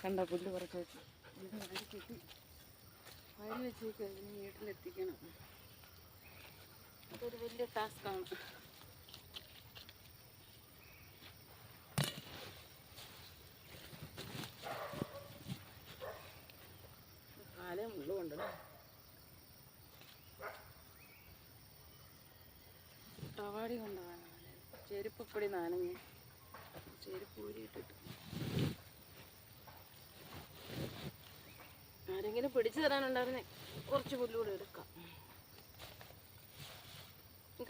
കണ്ട പുല്ല് കുറച്ച് വെച്ച് ഇത് വാരി കെട്ടി വാരി വെച്ചേക്ക് അതിന് വീട്ടിലെത്തിക്കണം. അതൊരു വലിയ ടാസ്ക്കാണ്. കാലേ മുള്ളുകൊണ്ട് ടവാടി കൊണ്ടുപോകാനാണ്. ചെരുപ്പപ്പൊടി നനഞ്ഞ് ചെരുപ്പ് ഊരിയിട്ടിട്ട് ആരെങ്കിലും പിടിച്ചു തരാനുണ്ടായിരുന്നേ കുറച്ച് പുല്ലൂടെ എടുക്കാം.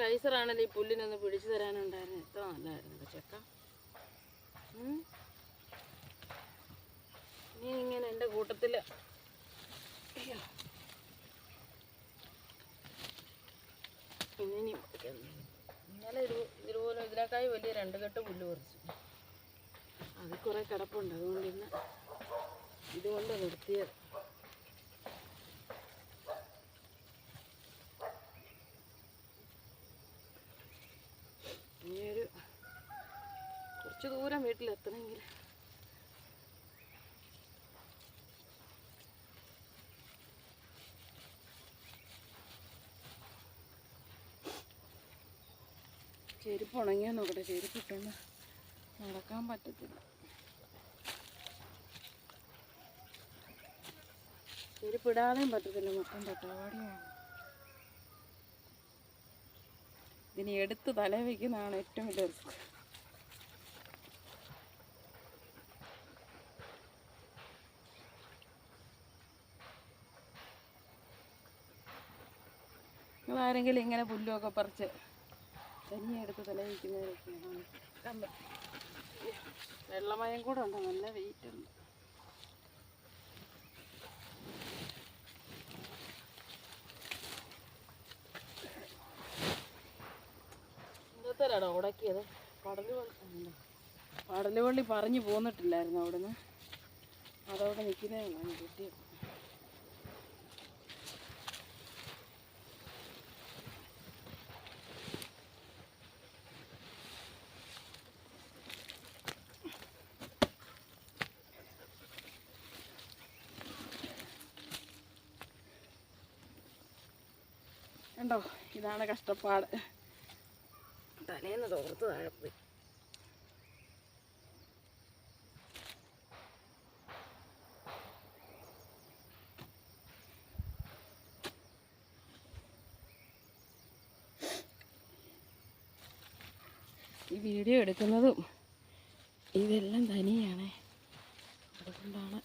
കൈസറാണല്ലോ ഈ പുല്ലിനൊന്ന് പിടിച്ചു തരാനുണ്ടായിരുന്നു. എത്ര നല്ലതായിരുന്നു ചെക്ക. നീ ഇങ്ങനെ എൻ്റെ കൂട്ടത്തിൽ ഇന്നലെ ഇതുപോലെ ഇതിനേക്കായി വലിയ 2 കെട്ട് പുല്ല് പറിച്ചു. അത് കുറേ കിടപ്പുണ്ട്. അതുകൊണ്ട് ഇന്ന് ഇതുകൊണ്ട് നിർത്തിയത്. ഇനിയൊരു കുറച്ച് ദൂരം വീട്ടിലെത്തണമെങ്കിൽ ചെരുപ്പ് ഉണങ്ങിയാൽ നോക്കട്ടെ. ചെരുപ്പ് ഇട്ടൊന്ന് നടക്കാൻ പറ്റത്തില്ല. ചെരുപ്പിടാതെയും പറ്റത്തില്ല. മൊത്തം തട്ടവാടിയാണ്. ഇതിനി എടുത്ത് തല വയ്ക്കുന്നതാണ് ഏറ്റവും വലിയ റിസ്ക്. നിങ്ങളാരെങ്കിലും ഇങ്ങനെ പുല്ലൊക്കെ പറിച്ച് തനിയെ എടുത്ത് തല വയ്ക്കുന്നവരൊക്കെയാണ്. വെള്ളമയം കൂടെ ഉണ്ട്. നല്ല വെയിറ്റ് ഉണ്ട്. എന്തോത്തരാടോ ഉടക്കിയത്? പടലുവള്ളി പറഞ്ഞു പോന്നിട്ടില്ലായിരുന്നു അവിടുന്ന്. അതവിടെ നിൽക്കുന്നതാണ് കിട്ടിയത്. കണ്ടോ, ഇതാണ് കഷ്ടപ്പാട്. തലേന്ന് തോർത്ത് താഴെ പോയി. ഈ വീഡിയോ എടുക്കുന്നതും ഇതെല്ലാം തനിയാണ്. അതുകൊണ്ടാണ്